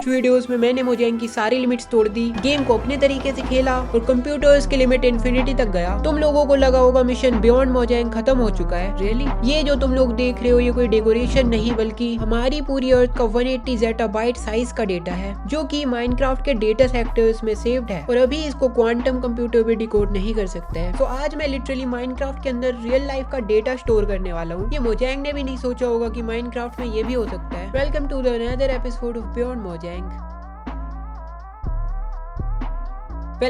Videos में मैंने मोजेंग की सारी लिमिट्स तोड़ दी, गेम को अपने तरीके से खेला और कंप्यूटर्स की लिमिट इन्फिनिटी तक गया। तुम लोगों को लगा होगा मिशन बियॉन्ड मोजेंग खत्म हो चुका है। रियली? ये जो तुम लोग देख रहे हो ये कोई डेकोरेशन नहीं बल्कि हमारी पूरी अर्थ का 180 ज़ेटाबाइट साइज का डेटा है जो कि माइनक्राफ्ट के डेटा सेक्टर्स में सेव्ड है और अभी इसको क्वांटम कंप्यूटर भी डिकोड नहीं कर सकता है। तो आज मैं लिटरली माइनक्राफ्ट के अंदर रियल लाइफ का डेटा स्टोर करने वाला हूँ। ये मोजेंग ने भी नहीं सोचा होगा कि माइनक्राफ्ट में ये भी हो सकता है। Welcome to the another episode of beyond Mojang.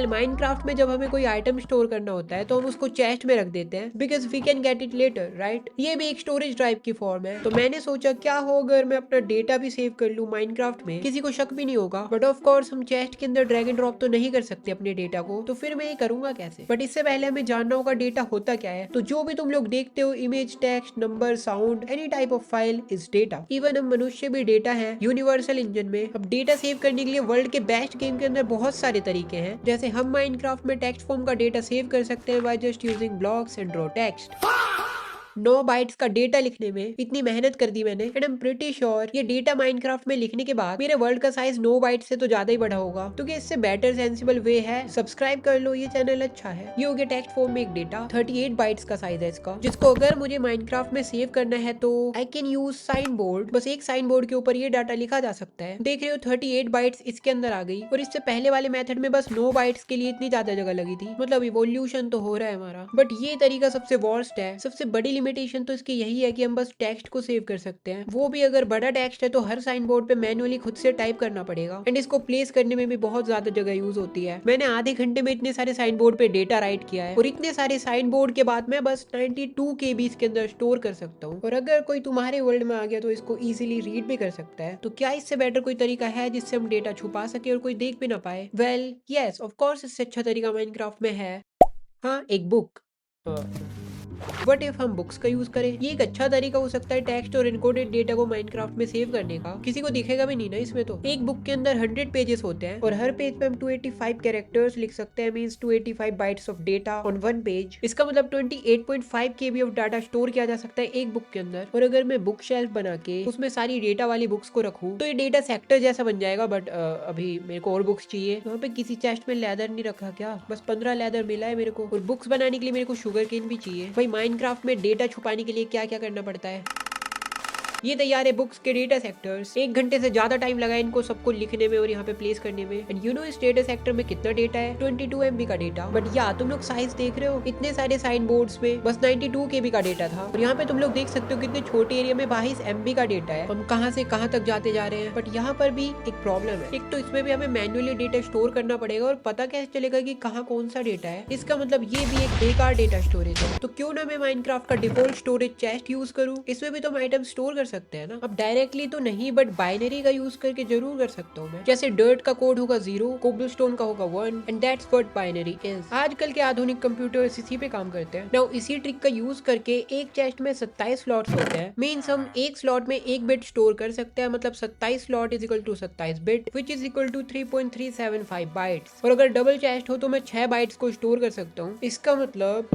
Minecraft में जब हमें कोई आइटम स्टोर करना होता है तो हम उसको चेस्ट में रख देते हैं because we can get it later, right? ये भी एक स्टोरेज ड्राइव की फॉर्म है। तो मैंने सोचा क्या हो अगर मैं अपना डेटा भी सेव कर लूं माइनक्राफ्ट में, किसी को शक भी नहीं होगा। बट ऑफ कोर्स हम चेस्ट के अंदर ड्रैग एंड ड्रॉप तो नहीं कर सकते अपने डेटा को, तो फिर मैं ये करूंगा कैसे? बट इससे पहले हमें जानना होगा डेटा होता क्या है। तो जो भी तुम लोग देखते हो, image, text, number, sound, any type of file is data. Even हम मनुष्य भी डेटा है यूनिवर्सल इंजन में। अब डेटा सेव करने के लिए वर्ल्ड के बेस्ट गेम के अंदर बहुत सारे तरीके हैं। जैसे हम माइनक्राफ्ट में टेक्स्ट फॉर्म का डेटा सेव कर सकते हैं by just using blocks and draw text. 9 bytes का डेटा लिखने में इतनी मेहनत कर दी मैंने and I am pretty sure ये डेटा माइनक्राफ्ट में लिखने के बाद मेरे वर्ल्ड का साइज 9 बाइट से तो ज्यादा ही बड़ा होगा, क्योंकि इससे बेटर सेंसिबल वे है। सब्सक्राइब कर लो, ये चैनल अच्छा है। ये हो गया टेक्स्ट फॉर्म में एक डेटा। 38 बाइट्स का साइज है इसका, जिसको अगर मुझे माइनक्राफ्ट में सेव करना है तो I can use sign board. बस एक साइन बोर्ड के ऊपर ये डाटा लिखा जा सकता है। देख रहे हो 38 बाइट्स इसके अंदर आ गई और इससे पहले वाले मेथड में बस 9 बाइट्स के लिए इतनी ज्यादा जगह लगी थी। मतलब इवोल्यूशन तो हो रहा है हमारा। बट ये तरीका सबसे वर्स्ट है। सबसे बड़ी लिमिटेशन तो इसकी यही है कि हम बस टेक्स्ट को सेव कर सकते हैं, वो भी अगर बड़ा टेक्स्ट है तो हर साइन बोर्ड पे मैन्युअली खुद से टाइप करना पड़ेगा एंड इसको प्लेस करने में भी बहुत ज्यादा जगह यूज होती है। मैंने आधे घंटे में इतने सारे साइन बोर्ड पे डेटा राइट किया है और इतने सारे साइन बोर्ड के बाद मैं बस 92 KB के अंदर स्टोर कर सकता हूँ। और अगर कोई तुम्हारे वर्ल्ड में आ गया तो इसको इजीली रीड भी कर सकता है। तो क्या इससे बेटर कोई तरीका है जिससे हम डेटा छुपा सके और कोई देख भी ना पाए? वेल यस, ऑफ कोर्स इससे अच्छा तरीका माइनक्राफ्ट में है। हाँ, एक बुक। वट इफ हम बुक्स का यूज करें? ये एक अच्छा तरीका हो सकता है टेक्स्ट और इनकोडेड डेटा को माइनक्राफ्ट में सेव करने का। किसी को दिखेगा भी नहीं ना इसमें। तो एक बुक के अंदर 100 पेजेस होते हैं और हर पेज पे हम 285 कैरेक्टर्स लिख सकते हैं। Means 285 bytes of data on one page. इसका मतलब 28.5 KB ऑफ डाटा स्टोर किया जा सकता है एक बुक के अंदर। और अगर मैं बुक शेल्फ बना के उसमें सारी डेटा वाली बुक्स को रखूँ तो ये डेटा सेक्टर जैसा बन जाएगा। बट अभी मेरे को और बुक्स चाहिए। यहाँ पे किसी चेस्ट में लेदर नहीं रखा क्या? बस 15 लेदर मिला है मेरे को। और बुक्स बनाने के लिए मेरे को शुगर केन भी चाहिए। भाई माइनक्राफ्ट में डेटा छुपाने के लिए क्या क्या करना पड़ता है? ये तैयार है बुक्स के डेटा सेक्टर्स। 1 घंटे से ज्यादा टाइम लगा इनको सबको लिखने में और यहाँ पे प्लेस करने में। एंड यू नो इस डेटा सेक्टर में कितना डेटा है? 22 MB का डेटा। बट या तुम लोग साइज देख रहे हो, इतने सारे साइन बोर्ड्स में बस 92 KB का डेटा था। और यहाँ पे तुम लोग देख सकते हो कितने छोटे एरिया में 22 MB का डेटा है। हम कहाँ से कहाँ तक जाते जा रहे हैं। बट यहाँ पर भी एक प्रॉब्लम है। एक तो इसमें भी हमें मैन्युअली डेटा स्टोर करना पड़ेगा और पता कैसे चलेगा कि कहाँ कौन सा डेटा है? इसका मतलब ये भी एक बेकार डेटा स्टोरेज है। तो क्यों ना मैं माइनक्राफ्ट का डिफॉल्ट स्टोरेज चेस्ट यूज करूँ? इसमें भी तो हम आइटम स्टोर कर सकते हैं ना। अब डायरेक्टली तो नहीं बट बाइनरी का यूज करके जरूर कर सकता हूँ मैं। जैसे डर्ट का कोड होगा 0, कोबलस्टोन का होगा 1 and that's what binary is. आजकल के आधुनिक कंप्यूटर्स इसी पे काम करते हैं। नाउ इसी ट्रिक का यूज करके एक चेस्ट में 27 स्लॉट्स होते हैं। मींस हम एक स्लॉट में 1 बिट स्टोर कर सकते हैं। मतलब 27 slot is equal to 27 bit which is equal to 3.375 bytes. और अगर डबल चेस्ट हो तो मैं 6 बाइट्स को स्टोर कर सकता हूँ। इसका मतलब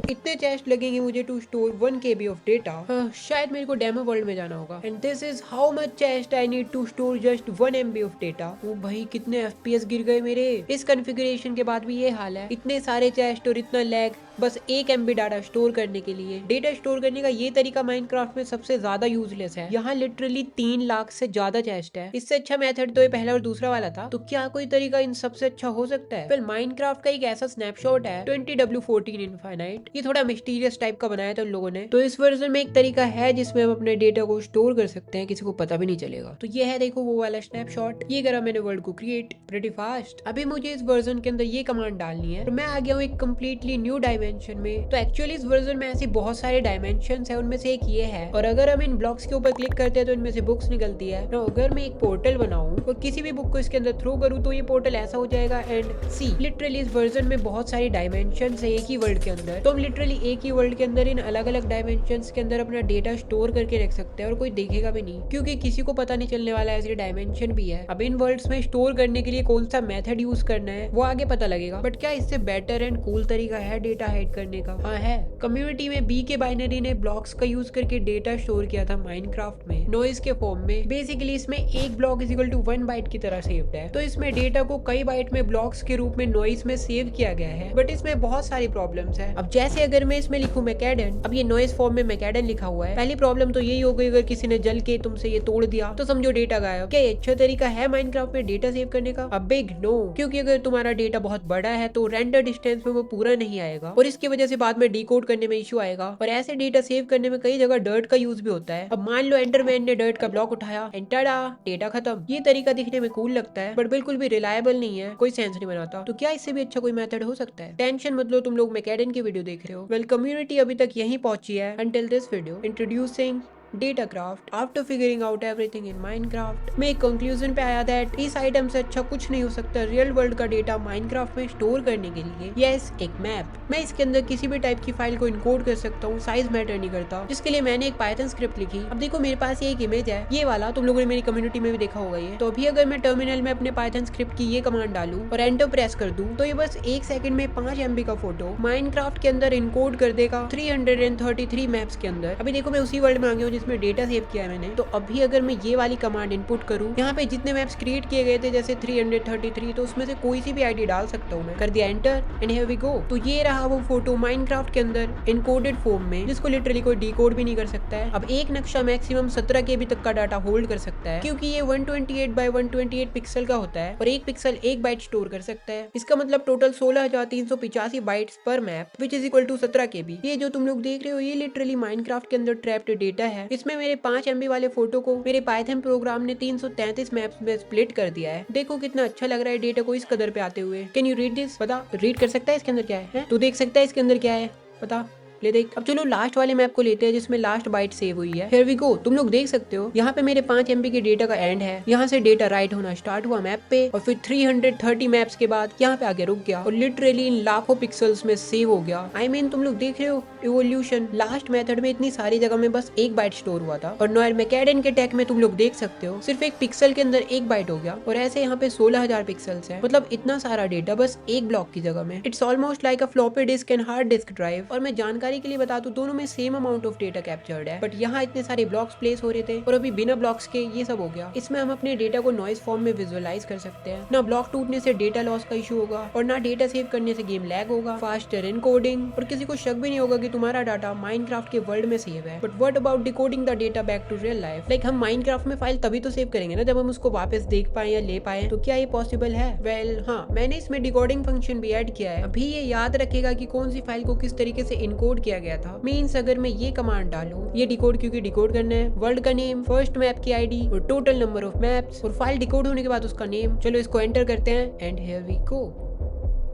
इतने चेस्ट लगेंगे मुझे to store 1 KB of data. शायद मेरे को डेमो वर्ल्ड में जाना होगा। And this is how much chest I need to store just 1 MB of data. ओ भाई कितने FPS गिर गए मेरे। इस कॉन्फ़िगरेशन के बाद भी ये हाल है। इतने सारे चेस्ट और इतना लैग बस 1 MB डाटा स्टोर करने के लिए। डेटा स्टोर करने का ये तरीका माइनक्राफ्ट में सबसे ज्यादा यूजलेस है। यहाँ लिटरली 3 लाख से ज्यादा चेस्ट है। इससे अच्छा मेथड तो ये पहला और दूसरा वाला था। तो क्या कोई तरीका इन सबसे अच्छा हो सकता है? फिर माइनक्राफ्ट का एक ऐसा स्नैपशॉट है 20W14 इनफाइनाइट। ये थोड़ा मिस्टीरियस टाइप का बनाया था उन लोगों ने। तो इस वर्जन में एक तरीका है जिसमें हम अपने डेटा को स्टोर कर सकते हैं, किसी को पता भी नहीं चलेगा। तो ये है देखो वो वाला स्नैपशॉट। ये करा मैंने वर्ल्ड को क्रिएट प्रीटी फास्ट। अभी मुझे इस वर्जन के अंदर ये कमांड डालनी है और मैं आ गया हूँ एक कम्प्लीटली न्यू डायमेंशन में। तो एक्चुअली इस वर्जन में ऐसे बहुत सारे डायमेंशन है, उनमें से एक ये है। और अगर हम इन ब्लॉक्स के ऊपर क्लिक करते हैं तो इनमें से बुक्स निकलती है। तो अगर मैं एक पोर्टल बनाऊं और किसी भी बुक को इसके अंदर थ्रो करूं तो ये पोर्टल ऐसा हो जाएगा। एंड सी लिटरली इस वर्जन में बहुत सारे डायमेंशन है एक ही वर्ल्ड के अंदर। तो हम लिटरली एक ही वर्ल्ड के अंदर इन अलग अलग डायमेंशंस के अंदर अपना डेटा स्टोर करके रख सकते हैं और कोई देखेगा भी नहीं, क्योंकि किसी को पता नहीं चलने वाला ऐसे डायमेंशन भी है। अब इन वर्ल्ड्स में स्टोर करने के लिए कौन सा मेथड यूज करना है वो आगे पता लगेगा, बट क्या इससे बेटर एंड कूल तरीका है डेटा हाइड करने का? हाँ है। कम्युनिटी में बी के बाइनरी ने ब्लॉक्स का यूज करके डेटा स्टोर किया था माइनक्राफ्ट में नॉइज के फॉर्म में। बेसिकली इसमें एक block is equal to 1 byte की तरह सेव्ड है, तो इसमें डेटा को कई बाइट में ब्लॉक्स के रूप में नॉइज में सेव किया गया है। बट इसमें बहुत सारी प्रॉब्लम्स है। अब जैसे अगर मैं इसमें लिखूं मैकेडन, अब ये नॉइज फॉर्म में मैकेडन लिखा हुआ है। पहली प्रॉब्लम तो यही हो गई, अगर किसी ने जल के तुमसे ये तोड़ दिया तो समझो डेटा गायब। क्या ये अच्छा तरीका है माइनक्राफ्ट में डेटा सेव करने का? अब बिग नो, क्योंकि अगर तुम्हारा डेटा बहुत बड़ा है तो रेंडर डिस्टेंस में वो पूरा नहीं आएगा और इसकी वजह से बाद में डिकोड करने में इश्यू आएगा। और ऐसे डेटा सेव करने में कई जगह डर्ट का यूज भी होता है। अब मान लो एंडरमैन ने डर्ट का ब्लॉक उठाया, एंटरा डेटा खत्म। ये तरीका दिखने में कूल लगता है बट बिल्कुल भी रिलायबल नहीं है, कोई सेंस नहीं बनाता। तो क्या इससे भी अच्छा कोई मेथड हो सकता है? टेंशन मत लो, तुम लोग मैकेडन की वीडियो देख रहे हो। वेल, कम्युनिटी अभी तक यहीं पहुंची है until this video introducing Datacraft after figuring out everything in Minecraft. मैं एक कंक्लूजन पे आया दैट इस आइटम से अच्छा कुछ नहीं हो सकता रियल वर्ल्ड का डेटा माइनक्राफ्ट में स्टोर करने के लिए। यस, एक मैप। मैं इसके अंदर किसी भी टाइप की फाइल को इनकोड कर सकता हूँ, साइज मैटर नहीं करता, जिसके लिए मैंने एक पाइथन स्क्रिप्ट लिखी। अब देखो मेरे पास ये एक इमेज है, ये वाला तुम लोगों ने मेरी कम्युनिटी में भी देखा होगा ये। तो अभी अगर मैं टर्मिनल में अपने पाइथन स्क्रिप्ट की ये कमांड डालूं और एंटर प्रेस कर दूं तो ये बस 1 सेकंड में 5 MB का फोटो माइनक्राफ्ट के अंदर इनकोड कर देगा 333 मैप्स के अंदर। अभी देखो मैं उसी वर्ल्ड में आ गया हूँ जिसमें डेटा सेव किया है मैंने। तो अभी अगर मैं ये वाली कमांड इनपुट करूं, यहाँ पे जितने मैप्स क्रिएट किए गए थे जैसे 333, तो उसमें से कोई सी भी आईडी डाल सकता हूँ मैं। कर दिया enter and here we go. तो ये रहा वो फोटो माइनक्राफ्ट के अंदर इनकोडेड फॉर्म में, जिसको लिटरली कोई डिकोड भी नहीं कर सकता है। अब एक नक्शा मैक्सिमम 17 KB तक का डाटा होल्ड कर सकता है, क्योंकि ये 128 बाय 128 पिक्सल का होता है और एक पिक्सल 1 बाइट स्टोर कर सकता है। इसका मतलब टोटल 16,385 बाइट्स पर map which is equal to 17 KB। ये जो तुम लोग देख रहे हो ये लिटरली माइनक्राफ्ट के अंदर ट्रैप्ड डेटा है। इसमें मेरे 5 MB वाले फोटो को मेरे पाइथन प्रोग्राम ने 333 मैप्स में स्प्लिट कर दिया है। देखो कितना अच्छा लग रहा है डेटा को इस कदर पे आते हुए। Can you read this? पता रीड कर सकता है इसके अंदर क्या है? तू देख सकता है इसके अंदर क्या है? पता ले देख। अब चलो लास्ट वाले मैप को लेते हैं जिसमें लास्ट बाइट सेव हुई है। Here we go। तुम लोग देख सकते हो यहाँ पे मेरे 5 MB के डेटा का एंड है। यहाँ से डेटा राइट होना स्टार्ट हुआ मैप पे और फिर 330 मैप्स के बाद यहाँ पे आगे रुक गया और लिटरली इन लाखों पिक्सल्स में सेव हो गया। I mean, तुम लोग देख रहे हो इवोल्यूशन। लास्ट मेथड में इतनी सारी जगह में बस 1 बाइट स्टोर हुआ था और नॉयर मैकेडन के टेक में तुम लोग देख सकते हो सिर्फ एक पिक्सल के अंदर 1 बाइट हो गया और ऐसे यहाँ पे 16,000 पिक्सल्स है। मतलब इतना सारा डेटा बस एक ब्लॉक की जगह में। It's almost like a floppy disk and hard disk drive. और मैं जानकारी के लिए बता दूं दोनों में same amount of data captured है, बट यहाँ इतने सारे ब्लॉक्स प्लेस हो रहे थे और अभी बिना ब्लॉक्स के ये सब हो गया। इसमें हम अपने डेटा को नॉइज फॉर्म में विजुअलाइज कर सकते हैं। ना ब्लॉक टूटने से डेटा लॉस का इशू होगा और ना डेटा सेव करने से गेम लैग होगा, फास्टर एनकोडिंग, और किसी को शक भी नहीं होगा कि तुम्हारा डाटा माइनक्राफ्ट के वर्ल्ड में सेव है। But what about decoding the data back to real life? Like हम माइनक्राफ्ट में फाइल तभी तो सेव करेंगे ना जब हम उसको वापस देख पाए या ले पाए। तो क्या ये पॉसिबल है? वेल हाँ, मैंने इसमें डिकोडिंग फंक्शन भी ऐड किया है। अभी ये याद रखेगा कि कौन सी फाइल को किस तरीके से इनकोड किया गया था। मीन्स अगर मैं ये कमांड डालूं, ये डिकोड, क्योंकि डिकोड करना है, वर्ल्ड का नेम, फर्स्ट मैप की आईडी और टोटल नंबर ऑफ मैप्स और फाइल डिकोड होने के बाद उसका नेम। चलो इसको एंटर करते हैं एंड हियर वी गो।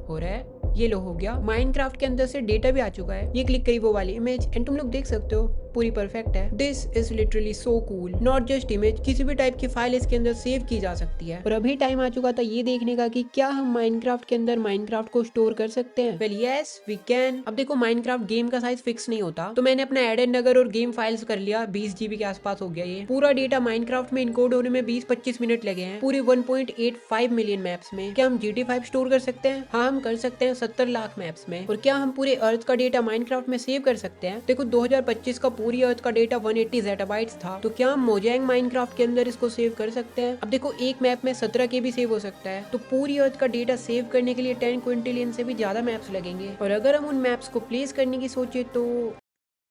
हो रहा है, ये लो हो गया। माइनक्राफ्ट के अंदर से डेटा भी आ चुका है। ये क्लिक करी वो वाली इमेज एंड तुम लोग देख सकते हो पूरी परफेक्ट है। This is literally so cool. Not just image, किसी भी टाइप की फाइल इसके अंदर सेव की जा सकती है। और अभी टाइम आ चुका था ये देखने का कि क्या हम माइनक्राफ्ट के अंदर माइनक्राफ्ट को स्टोर कर सकते हैं। Well yes we can. अब देखो माइनक्राफ्ट गेम का साइज फिक्स नहीं होता, तो मैंने अपना एडेड नगर और गेम फाइल्स कर लिया। 20 GB के आसपास हो गया ये पूरा डेटा। माइनक्राफ्ट में इनकोड होने में 20-25 मिनट लगे हैं पूरे 1.85 मिलियन मैप्स में। क्या हम GT5 स्टोर कर सकते हैं? हाँ हम कर सकते हैं 70 लाख मैप्स में। और क्या हम पूरे अर्थ का डेटा माइनक्राफ्ट में सेव कर सकते हैं? देखो 2025 का पूरी अर्थ का डेटा 180 zettabytes था, तो क्या हम मोजैंग माइनक्राफ्ट के अंदर इसको सेव कर सकते हैं? अब देखो एक मैप में 17 KB सेव हो सकता है, तो पूरी अर्थ का डेटा सेव करने के लिए 10 क्विंटिलियन से भी ज्यादा मैप्स लगेंगे। और अगर हम उन मैप्स को प्लेस करने की सोचे तो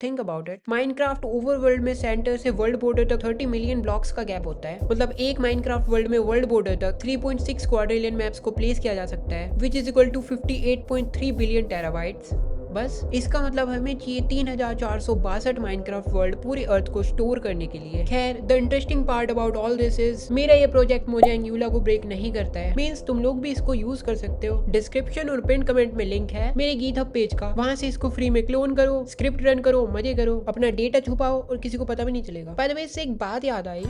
think about it. Minecraft overworld में सेंटर से वर्ल्ड बॉर्डर तक 30 मिलियन ब्लॉक्स का गैप होता है। मतलब एक माइनक्राफ्ट वर्ल्ड में वर्ल्ड बॉर्डर तक 3.6 क्वाड्रिलियन मैप्स को प्लेस किया जा सकता है, which is equal to 58.3 billion terabytes. बस इसका मतलब हमें चाहिए 3462 माइनक्राफ्ट वर्ल्ड पूरी अर्थ को स्टोर करने के लिए। खैर the interesting part about all this is मेरा ये प्रोजेक्ट मोजैंग यूला को ब्रेक नहीं करता है। मींस तुम लोग भी इसको यूज कर सकते हो। डिस्क्रिप्शन और पिन कमेंट में लिंक है मेरे गीटहब पेज का, वहां से इसको फ्री में क्लोन करो, स्क्रिप्ट रन करो, मजे करो, अपना डेटा छुपाओ और किसी को पता भी नहीं चलेगा। बाय द वे इससे एक बात याद आई,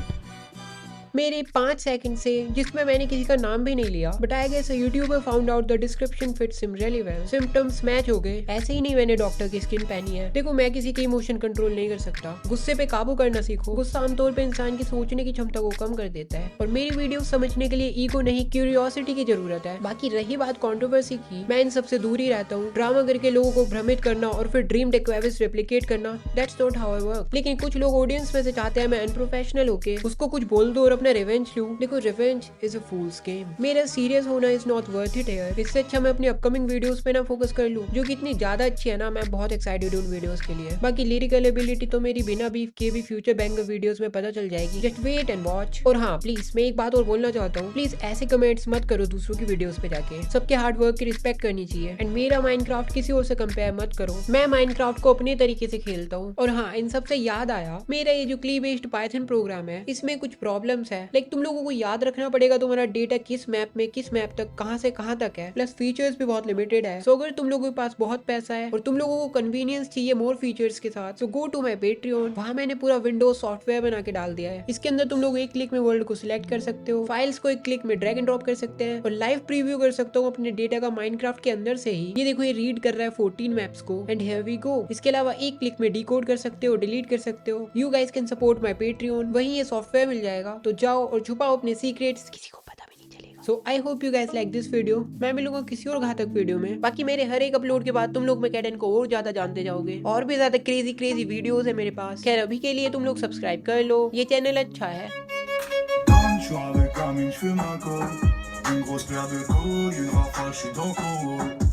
मेरे 5 सेकंड से, जिसमें मैंने किसी का नाम भी नहीं लिया, but I guess YouTuber found out the description fits him really well. Symptoms match हो गए। ऐसे ही नहीं मैंने डॉक्टर की स्किन पहनी है। देखो मैं किसी के इमोशन कंट्रोल नहीं कर सकता। गुस्से पे काबू करना सीखो। गुस्सा आमतौर पे इंसान की सोचने की क्षमता को कम कर देता है और मेरी वीडियो समझने के लिए ईगो नहीं क्यूरियोसिटी की जरूरत है। बाकी रही बात कंट्रोवर्सी की, मैं इन सबसे दूर ही रहता हूँ। ड्रामा करके लोगों को भ्रमित करना और फिर ड्रीम एक्वेविस रेप्लिकेट करना, that's not how I work. लेकिन कुछ लोग ऑडियंस में से चाहते हैं मैं अनप्रोफेशनल होके उसको कुछ बोल दो और अपना रिवेंज लूं। देखो revenge is a fools game. मेरा सीरियस होना is not worth it here. इससे अच्छा मैं अपनी अपकमिंग वीडियोस पे ना फोकस कर लूं, जो कि इतनी ज्यादा अच्छी है ना। मैं बहुत एक्साइटेड हूं उन वीडियोस के लिए। बाकी लिरिकल एबिलिटी तो मेरी बिना बीफ के भी फ्यूचर बैंगर वीडियोस में पता चल जाएगी। Just wait and watch. और हाँ प्लीज मैं एक बात और बोलना चाहता हूँ, प्लीज ऐसे कमेंट्स मत करो दूसरों की वीडियोस पे जाके। सबके हार्ड वर्क की रिस्पेक्ट करनी चाहिए। एंड मेरा माइनक्राफ्ट किसी और से कंपेयर मत करो। मैं माइनक्राफ्ट को अपने तरीके से खेलता हूँ। और हाँ, इन सबसे याद आया, मेरा ये जो क्ली बेस्ड पाइथन प्रोग्राम है, इसमें कुछ प्रॉब्लम्स है। लाइक तुम लोगों को याद रखना पड़ेगा तुम्हारा डेटा किस मैप में किस मैप तक कहाँ से कहाँ तक है। प्लस फीचर्स भी बहुत लिमिटेड है। सो अगर तुम लोगों के पास बहुत पैसा है और तुम लोगों को कन्वीनियंस चाहिए मोर फीचर्स के साथ, सो गो टू माई पेट्रियन। वहाँ मैंने पूरा विंडोज सॉफ्टवेयर बना के डाल दिया है। इसके अंदर तुम लोग एक क्लिक में वर्ल्ड को सिलेक्ट कर सकते हो, फाइल्स को एक क्लिक में ड्रैग एंड ड्रॉप कर सकते हैं और लाइव प्रीव्यू कर सकते हो अपने डेटा का माइनक्राफ्ट के अंदर से ही। ये देखो ये रीड कर रहा है 14 मैप्स को एंड हियर वी गो। इसके अलावा एक क्लिक में डिकोड कर सकते हो, डिलीट कर सकते हो। You guys can support my Patreon. वहीं ये सॉफ्टवेयर मिल जाएगा, तो जाओ और छुपाओ अपने सीक्रेट्स, किसी को पता भी नहीं चलेगा। So I hope you guys like this video. मैं मिलूंगा किसी और घातक वीडियो में। बाकी मेरे हर एक अपलोड के बाद तुम लोग मैकेडन को और ज्यादा जानते जाओगे। और भी ज्यादा क्रेजी वीडियोस है मेरे पास। खैर अभी के लिए तुम लोग सब्सक्राइब कर लो, ये चैनल अच्छा है। Je suis avec un mine, je fume un col. Une grosse paire de couilles, une rafale, je suis dans le Congo.